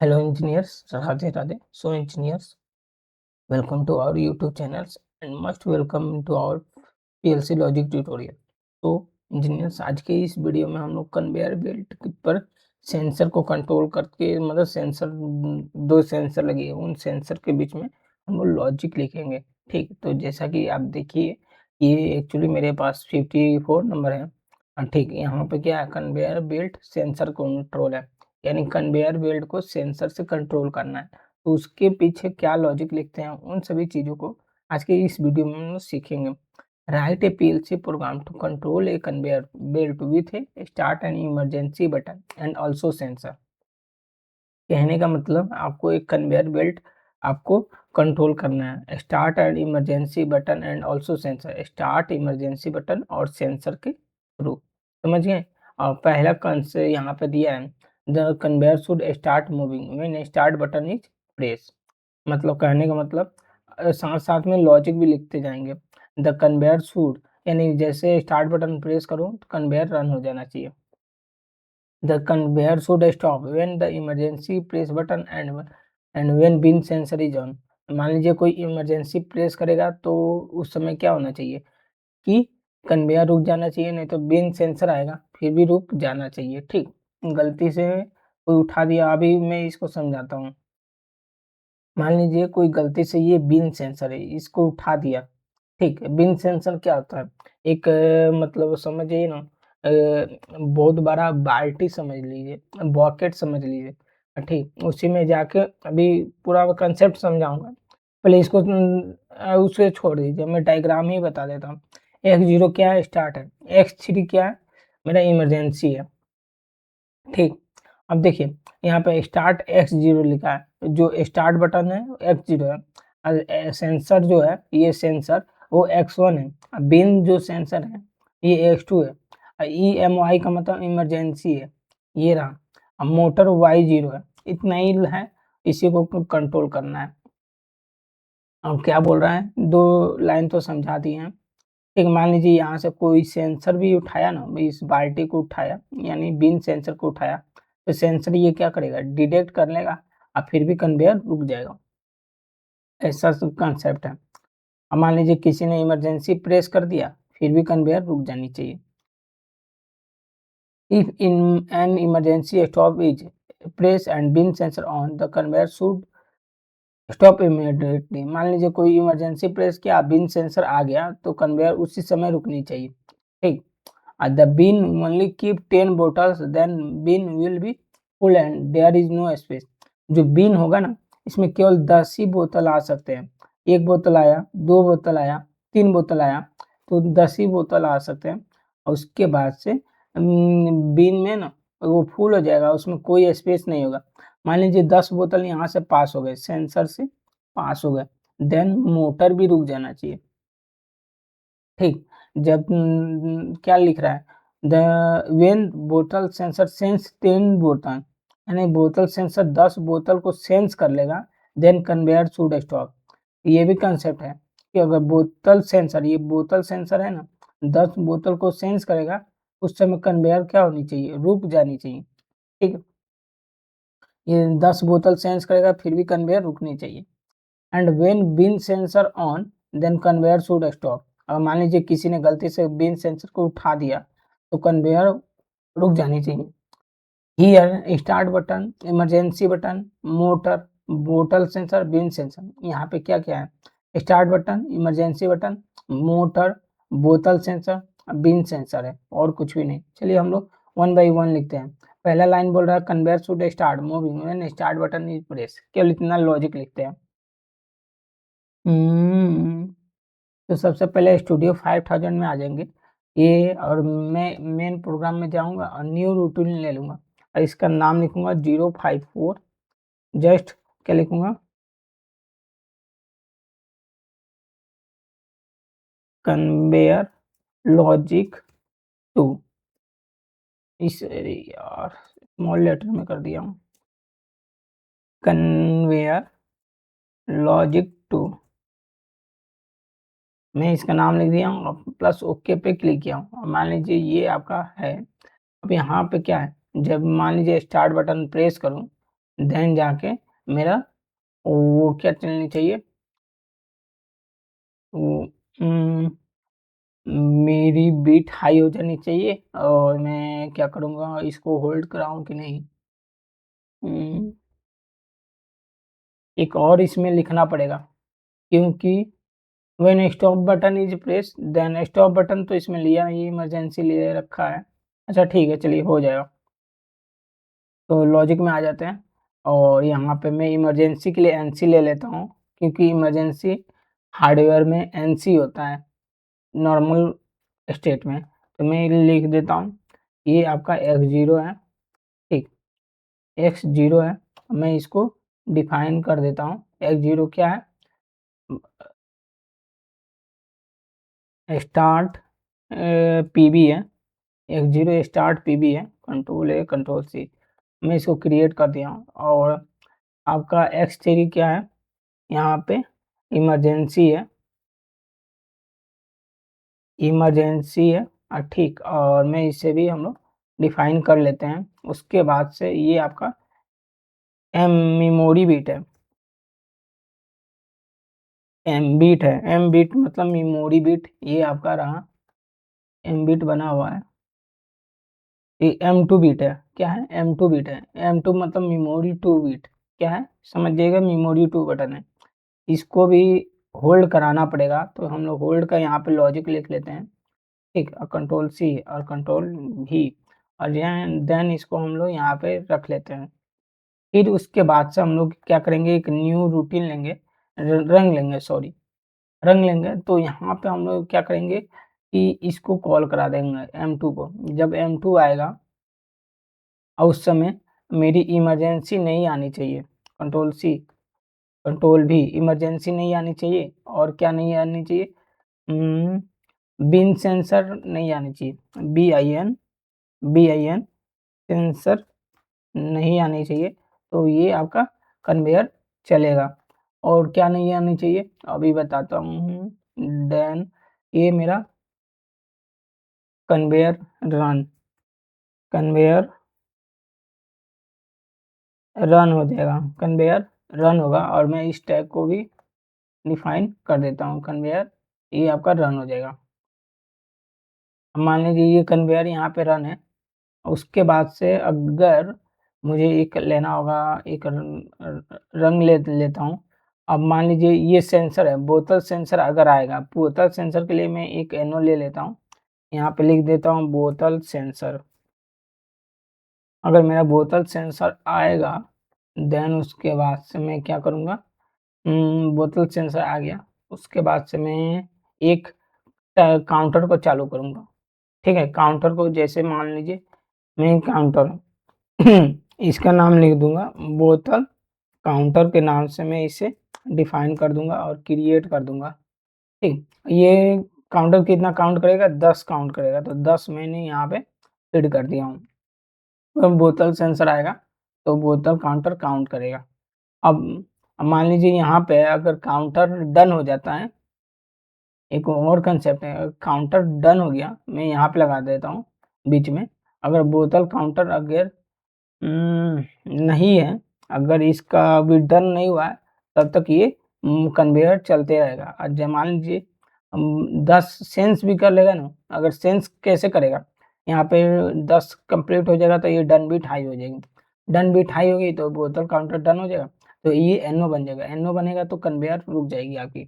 Hello engineers, Radhe Radhe. So engineers, welcome to our YouTube channels and most welcome to our PLC logic tutorial. तो engineers आज के इस video में हम लोग कन्वेयर बेल्ट पर सेंसर को कंट्रोल करके मतलब सेंसर दो सेंसर लगे हैं उन सेंसर के बीच में हम लोग लॉजिक लिखेंगे। ठीक, तो जैसा कि आप देखिए ये एक्चुअली मेरे पास 54 नंबर है। ठीक, यहाँ पे क्या है कन्वेयर बेल्ट सेंसर कंट्रोल है, यानी कन्वेयर बेल्ट को सेंसर से कंट्रोल करना है। तो उसके पीछे क्या लॉजिक लिखते हैं उन सभी चीज़ों को आज के इस वीडियो में हम लोग सीखेंगे। Write a PLC program to control a conveyor belt with a start and emergency button and also sensor। कहने का मतलब आपको एक कन्वेयर बेल्ट आपको कंट्रोल करना है, start and emergency button and also sensor, start emergency button और sensor के थ्रू, समझ गए। और पहला कंसे यहाँ पे दिया है the conveyor should start moving when start button is press. मतलब कहने का मतलब साथ साथ में लॉजिक भी लिखते जाएंगे। द कन्वेयर शुड यानी जैसे स्टार्ट बटन प्रेस करूँ तो कन्वेयर रन हो जाना चाहिए। The conveyor should stop when the emergency press button and when bin sensor is on। मान लीजिए कोई इमरजेंसी प्रेस करेगा तो उस समय क्या होना चाहिए कि कन्वेयर रुक जाना चाहिए, नहीं तो बिन सेंसर आएगा फिर भी रुक जाना चाहिए। ठीक, गलती से कोई उठा दिया, अभी मैं इसको समझाता हूँ। मान लीजिए कोई गलती से ये बिन सेंसर है इसको उठा दिया। ठीक है, बिन सेंसर क्या होता है? एक मतलब समझिए ना, बहुत बड़ा बाल्टी समझ लीजिए, बकेट समझ लीजिए। ठीक, उसी में जाके अभी पूरा कंसेप्ट समझाऊँगा। पहले इसको उसे छोड़ दीजिए, मैं डायग्राम ही बता देता हूँ। x0 क्या है? स्टार्ट है। x3 क्या है? मेरा इमरजेंसी है। ठीक, अब देखिए यहाँ पे स्टार्ट x0 लिखा है, जो स्टार्ट बटन है x0 है और सेंसर जो है ये सेंसर वो x1 है। बिन जो सेंसर है ये x2 है। EMI का मतलब इमरजेंसी है, ये रहा। अब मोटर y0 है, इतना ही है, इसी को कंट्रोल करना है। अब क्या बोल रहा है, दो लाइन तो समझा दी हैं। ठीक, मान लीजिए यहाँ से कोई सेंसर भी उठाया ना, इस बाल्टी को उठाया यानी बिन सेंसर को उठाया तो सेंसर ये क्या करेगा, डिटेक्ट कर लेगा और फिर भी कन्वेयर रुक जाएगा। ऐसा कंसेप्ट है। अब मान लीजिए किसी ने इमरजेंसी प्रेस कर दिया फिर भी कन्वेयर रुक जानी चाहिए। If in an emergency stop is press and bin sensor on the conveyor should stop immediately. मान लीजिए कोई इमरजेंसी प्रेस किया, बिन सेंसर आ गया तो कन्वेयर उसी समय रुकनी चाहिए। ठीक, the bin only keep 10 bottles then bin will be full and there is no space। जो bin होगा ना इसमें केवल 10 ही बोतल आ सकते हैं। एक बोतल आया, दो बोतल आया, तीन बोतल आया तो 10 ही बोतल आ सकते हैं और उसके बाद से बिन में ना वो फुल हो जाएगा, उसमें कोई स्पेस नहीं होगा। मान लीजिए 10 बोतल यहाँ से पास हो गए, सेंसर से पास हो गए, देन मोटर भी रुक जाना चाहिए। ठीक, जब क्या लिख रहा है द व्हेन बोतल सेंसर सेंस 10 बोतल, यानी बोतल सेंसर 10 बोतल को सेंस कर लेगा देन कन्वेयर शुड स्टॉप। ये भी कंसेप्ट है कि अगर बोतल सेंसर, ये बोतल सेंसर है ना, 10 बोतल को सेंस करेगा उस समय कन्वेयर क्या होनी चाहिए, रुक जानी चाहिए। ठीक, ये 10 बोतल सेंस करेगा फिर भी कन्वेयर रुकनी चाहिए। And when bin sensor on then conveyor should stop. अब मान लीजिए किसी ने गलती से बिन सेंसर को उठा दिया तो कन्वेयर रुक जानी चाहिए। Here start button, emergency button, motor, बोतल सेंसर, बिन सेंसर। यहाँ पे क्या क्या है, start button, emergency button, motor, बोतल सेंसर, बिन सेंसर है और कुछ भी नहीं। चलिए हम लोग वन बाई वन लिखते हैं। पहला लाइन बोल रहा है conveyor should start moving when start button is press, केवल इतना लॉजिक लिखते हैं। तो सबसे पहले स्टूडियो 5000 में आ जाएंगे ये, और मैं मेन प्रोग्राम में जाऊंगा और न्यू रूटीन ले लूंगा और इसका नाम लिखूंगा 054। जस्ट क्या लिखूंगा, कन्वेयर लॉजिक 2। इस अरे यार स्मॉल लेटर में कर दिया हूँ, कन्वेयर लॉजिक 2। मैं इसका नाम लिख दिया हूँ और प्लस ओके पे क्लिक किया हूँ। मान लीजिए ये आपका है। अब यहाँ पे क्या है, जब मान लीजिए स्टार्ट बटन प्रेस करूँ देन जाके मेरा वो क्या चलनी चाहिए, वो मेरी बीट हाई हो जानी चाहिए और मैं क्या करूँगा, इसको होल्ड कराऊँ कि नहीं? उम, एक और इसमें लिखना पड़ेगा, क्योंकि when stop button is pressed then stop button तो इसमें लिया नहीं, इमरजेंसी ले रखा है। अच्छा ठीक है, चलिए हो जाएगा। तो लॉजिक में आ जाते हैं और यहाँ पे मैं इमरजेंसी के लिए एनसी ले लेता हूँ, क्योंकि इमरजेंसी हार्डवेयर में एनसी होता है नॉर्मल स्टेट में। तो मैं लिख देता हूँ, ये आपका x0 है, ठीक, x0 है। मैं इसको डिफाइन कर देता हूँ, x0 क्या है? स्टार्ट पीबी है, x0 स्टार्ट पीबी है, कंट्रोल ए कंट्रोल सी। मैं इसको क्रिएट कर दिया हूँ और आपका x3 क्या है? यहाँ पे इमरजेंसी है, इमरजेंसी है, ठीक, और मैं इसे भी हम लोग डिफाइन कर लेते हैं। उसके बाद से ये आपका एम मेमोरी बीट है, एम बीट है, एम बीट मतलब मेमोरी बीट, ये आपका रहा, एम बीट बना हुआ है। ये M2 बीट है, क्या है? M2 बीट है, M2 मतलब मेमोरी 2 बीट, क्या है? समझिएगा, मेमोरी 2 बटन है। इसको भी होल्ड कराना पड़ेगा, तो हम लोग होल्ड का यहाँ पे लॉजिक लिख लेते हैं, ठीक, और कंट्रोल सी और कंट्रोल भी, और देन इसको हम लोग यहाँ पे रख लेते हैं। फिर उसके बाद से हम लोग क्या करेंगे, एक न्यू रूटीन लेंगे, रंग लेंगे, सॉरी, रंग लेंगे। तो यहाँ पे हम लोग क्या करेंगे कि इसको कॉल करा देंगे M2 को। जब M2 आएगा और उस समय मेरी इमरजेंसी नहीं आनी चाहिए, कंट्रोल सी, कंट्रोल भी, इमरजेंसी नहीं आनी चाहिए, और क्या नहीं आनी चाहिए? बिन सेंसर नहीं आनी चाहिए, BIN सेंसर नहीं आनी चाहिए। तो ये आपका कन्वेयर चलेगा। और क्या नहीं आनी चाहिए, अभी बताता हूँ। देन ये मेरा कन्वेयर रन, कन्वेयर रन हो जाएगा, कन्वेयर रन होगा, और मैं इस टैग को भी डिफाइन कर देता हूँ, कन्वेयर, ये आपका रन हो जाएगा। अब मान लीजिए ये कन्वेयर यहाँ पे रन है, उसके बाद से अगर मुझे एक लेना होगा, एक रंग ले लेता हूँ। अब मान लीजिए ये सेंसर है, बोतल सेंसर अगर आएगा, बोतल सेंसर के लिए मैं एक एनो ले लेता हूँ, यहाँ पे लिख देता हूँ बोतल सेंसर। अगर मेरा बोतल सेंसर आएगा, देन उसके बाद से मैं क्या करूँगा, बोतल सेंसर आ गया, उसके बाद से मैं एक काउंटर को चालू करूँगा, ठीक है? काउंटर को जैसे मान लीजिए मैं काउंटर इसका नाम लिख दूँगा बोतल काउंटर के नाम से, मैं इसे डिफाइन कर दूँगा और क्रिएट कर दूँगा, ठीक? ये काउंटर कितना काउंट करेगा? 10 काउंट करेगा, तो 10 मैंने यहाँ पे फ़ीड कर दिया हूँ। जब बोतल सेंसर आएगा, तो बोतल काउंटर काउंट करेगा। अब मान लीजिए यहाँ पे अगर काउंटर डन हो जाता है, एक और कंसेप्ट है, काउंटर डन हो गया, मैं यहाँ पे लगा देता हूँ बीच में। अगर बोतल काउंटर अगर नहीं है, अगर इसका अभी डन नहीं हुआ है, तब तक ये कन्वेयर चलते रहेगा। और जब मान लीजिए 10 सेंस भी कर लेगा ना, अगर सेंस कैसे करेगा, यहाँ पे 10 कंप्लीट हो जाएगा तो ये डन बीट हाई हो जाएगी। डन बीट हाई होगी तो बोतल काउंटर डन हो जाएगा, तो ये एनो बन जाएगा, एनो बनेगा तो कन्वेयर रुक जाएगी आपकी।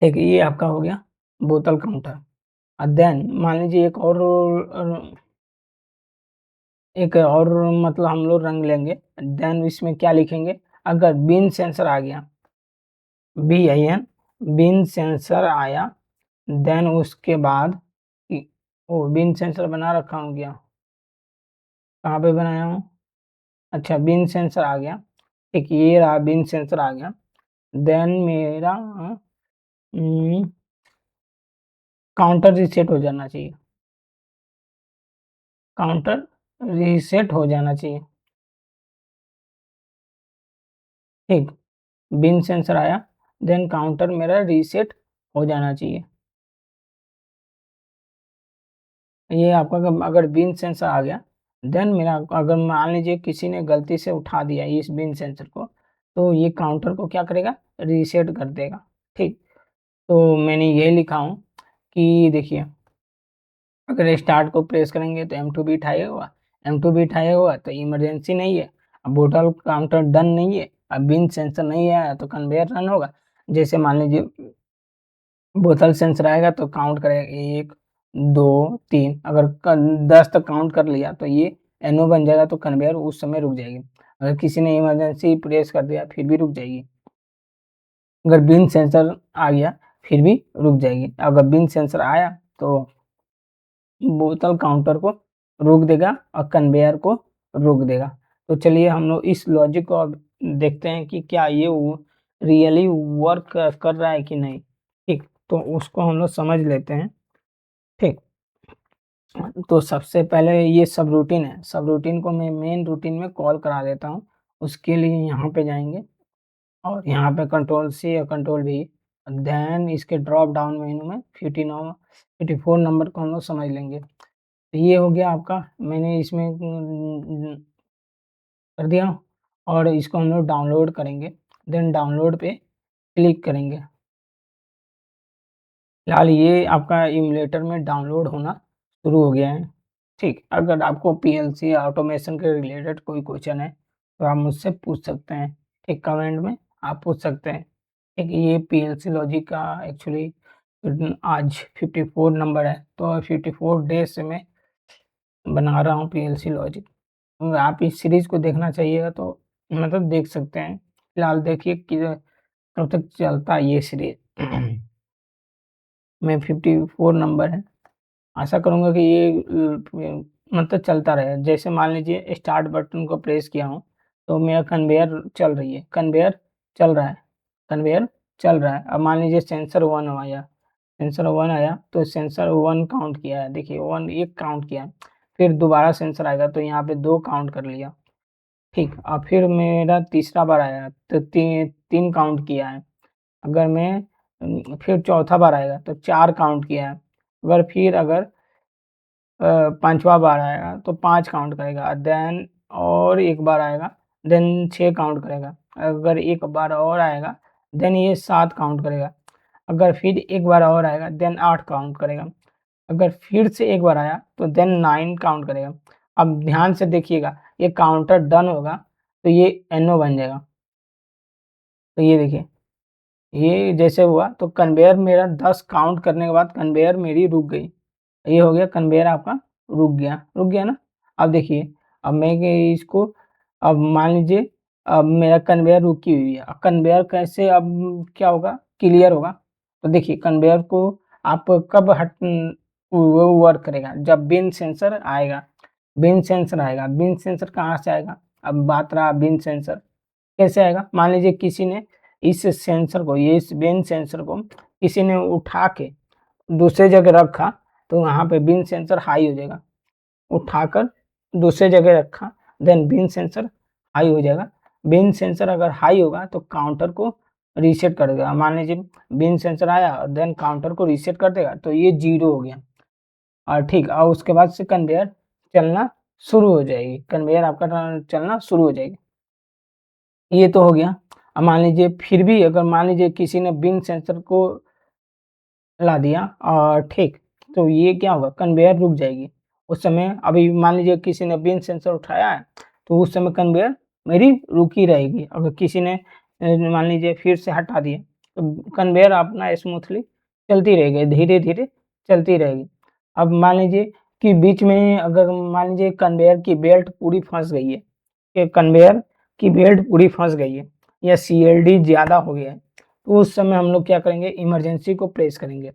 ठीक है, ये आपका हो गया बोतल काउंटर। देन मान लीजिए एक और मतलब हम लोग रंग लेंगे, देन इसमें क्या लिखेंगे, अगर बिन सेंसर आ गया, BIN बिन सेंसर आया, देन उसके बाद बिन सेंसर बना रखा हूँ क्या? कहाँ पे बनाया हूँ? अच्छा, बिन सेंसर आ गया, ठीक, ये रहा बिन सेंसर आ गया। देन मेरा काउंटर रीसेट हो जाना चाहिए, काउंटर रीसेट हो जाना चाहिए, ठीक, बिन सेंसर आया, देन काउंटर मेरा रीसेट हो जाना चाहिए। ये आपका अगर बिन सेंसर आ गया, देन मेरा अगर मान लीजिए किसी ने गलती से उठा दिया इस बिन सेंसर को, तो ये काउंटर को क्या करेगा, रीसेट कर देगा, ठीक। तो मैंने ये लिखा हूँ कि देखिए, अगर स्टार्ट को प्रेस करेंगे तो M2 बिट हाई होगा, M2 बिट हाई होगा तो इमरजेंसी नहीं है, अब बोतल काउंटर डन नहीं है, अब बिन सेंसर नहीं आया तो कन्वेयर रन होगा। जैसे मान लीजिए बोतल सेंसर आएगा तो काउंट करेगा 1, 2, 3, अगर 10 तक काउंट कर लिया तो ये NO बन जाएगा, तो कन्वेयर उस समय रुक जाएगी। अगर किसी ने इमरजेंसी प्रेस कर दिया फिर भी रुक जाएगी। अगर बिन सेंसर आ गया फिर भी रुक जाएगी। अगर बिन सेंसर आया तो बोतल काउंटर को रोक देगा और कन्वेयर को रोक देगा। तो चलिए हम लोग इस लॉजिक को अब देखते हैं कि क्या ये रियली वर्क कर रहा है कि नहीं, ठीक। तो उसको हम लोग समझ लेते हैं, ठीक। तो सबसे पहले ये सब रूटीन है, सब रूटीन को मैं मेन रूटीन में कॉल करा देता हूँ। उसके लिए यहाँ पे जाएंगे और यहाँ पे कंट्रोल C और कंट्रोल V, देन इसके ड्रॉप डाउन मेनू में 54 नंबर को हम लोग समझ लेंगे। तो ये हो गया आपका, मैंने इसमें कर दिया और इसको हम लोग डाउनलोड करेंगे, देन डाउनलोड पे क्लिक करेंगे। फिलहाल ये आपका इम्यूलेटर में डाउनलोड होना शुरू हो गया है, ठीक। अगर आपको PLC ऑटोमेशन के रिलेटेड कोई क्वेश्चन है तो आप मुझसे पूछ सकते हैं, ठीक, कमेंट में आप पूछ सकते हैं, ठीक। ये PLC लॉजिक का एक्चुअली आज 54 नंबर है, तो 54 डेज से मैं बना रहा हूँ PLC लॉजिक। आप इस सीरीज को देखना चाहिएगा तो मतलब देख सकते हैं। फिलहाल देखिए कि कब तक चलता है ये सीरीज। में 54 नंबर है, आशा करूँगा कि ये मतलब चलता रहे। जैसे मान लीजिए स्टार्ट बटन को प्रेस किया हूँ तो मेरा कन्वेयर चल रही है, कन्वेयर चल रहा है, कन्वेयर चल रहा है। अब मान लीजिए सेंसर 1 आया, सेंसर 1 आया तो सेंसर 1 काउंट किया है, देखिए 1 काउंट किया है। फिर दोबारा सेंसर आएगा तो यहाँ पे 2 काउंट कर लिया, ठीक। और फिर मेरा तीसरा बार आया तो 3 काउंट किया है। अगर मैं फिर चौथा बार आएगा तो 4 काउंट किया है। अगर 5वां बार आएगा तो 5 काउंट करेगा, देन और एक बार आएगा, देन 6 काउंट करेगा। अगर एक बार और आएगा देन ये 7 काउंट करेगा। अगर फिर एक बार और आएगा देन 8 काउंट करेगा। अगर फिर से एक बार आया तो देन 9 काउंट करेगा। अब ध्यान से देखिएगा, ये काउंटर डन होगा तो ये NO बन जाएगा। तो ये देखिए, ये जैसे हुआ तो कन्वेयर मेरा 10 काउंट करने के बाद कन्वेयर मेरी रुक गई। ये हो गया कन्वेयर आपका रुक गया ना। अब देखिए, अब मैं इसको, अब मान लीजिए अब मेरा कन्वेयर रुकी हुई है। अब कन्वेयर कैसे अब क्या होगा, क्लियर होगा। तो देखिए कन्वेयर को आप कब वो वर्क करेगा, जब बिन सेंसर आएगा। बिन सेंसर आएगा, बिन सेंसर कहाँ से आएगा, अब बात रहा बिन सेंसर कैसे आएगा। मान लीजिए किसी ने इस सेंसर को, ये इस बिन सेंसर को किसी ने उठा के दूसरे जगह रखा तो वहाँ पे बिन सेंसर हाई हो जाएगा। उठाकर दूसरे जगह रखा देन बिन सेंसर हाई हो जाएगा। बिन सेंसर अगर हाई होगा तो काउंटर को रीसेट कर देगा। मान लीजिए बिन सेंसर आया और देन काउंटर को रीसेट कर देगा तो ये 0 हो गया। और ठीक, और उसके बाद से कन्वेयर चलना शुरू हो जाएगी, कन्वेयर आपका चलना शुरू हो जाएगी। ये तो हो गया। अब मान लीजिए फिर भी अगर मान लीजिए किसी ने बिन सेंसर को ला दिया और ठीक, तो ये क्या होगा, कन्वेयर रुक जाएगी। उस समय अभी मान लीजिए किसी ने बिन सेंसर उठाया है तो उस समय कन्वेयर मेरी रुकी रहेगी। अगर किसी ने मान लीजिए फिर से हटा दिया तो कन्वेयर अपना स्मूथली चलती रहेगी, धीरे-धीरे चलती रहेगी। अब मान लीजिए कि बीच में अगर मान लीजिए कन्वेयर की बेल्ट पूरी फँस गई है, कि कन्वेयर की बेल्ट पूरी फँस गई है या CLD ज़्यादा हो गया है, तो उस समय हम लोग क्या करेंगे, इमरजेंसी को प्रेस करेंगे।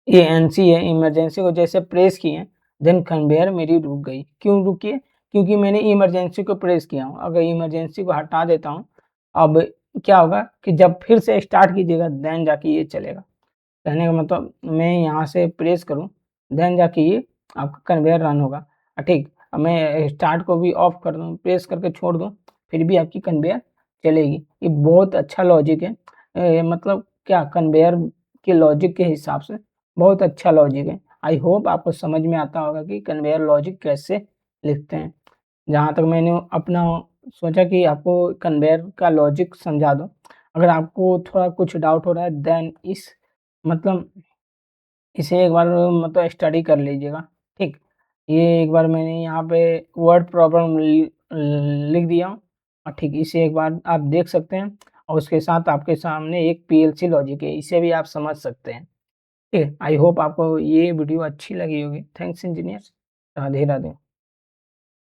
ये NC है, इमरजेंसी को जैसे प्रेस किए देन कन्वेयर मेरी रुक गई। क्यों रुकी है, क्योंकि मैंने इमरजेंसी को प्रेस किया हूँ। अगर इमरजेंसी को हटा देता हूँ, अब क्या होगा कि जब फिर से स्टार्ट कीजिएगा देन जाके ये चलेगा। कहने का मतलब मैं यहाँ से प्रेस करूँ देन जाके ये आपका कन्वेयर रन होगा। ठीक, अब मैं स्टार्ट को भी ऑफ कर दूँ, प्रेस करके छोड़ दूँ फिर भी आपकी कन्वेयर चलेगी। ये बहुत अच्छा लॉजिक है। मतलब क्या, कन्वेयर के लॉजिक के हिसाब से बहुत अच्छा लॉजिक है। आई होप आपको समझ में आता होगा कि कन्वेयर लॉजिक कैसे लिखते हैं। जहाँ तक मैंने अपना सोचा कि आपको कन्वेयर का लॉजिक समझा दूँ। अगर आपको थोड़ा कुछ डाउट हो रहा है देन मतलब इसे एक बार मतलब स्टडी कर लीजिएगा, ठीक? ये एक बार मैंने यहाँ पे वर्ड प्रॉब्लम लिख दिया हूँ और ठीक इसे एक बार आप देख सकते हैं और उसके साथ आपके सामने एक पीएलसी लॉजिक है, इसे भी आप समझ सकते हैं, ठीक है? आई होप आपको ये वीडियो अच्छी लगी होगी। Thanks engineers. राधे राधे।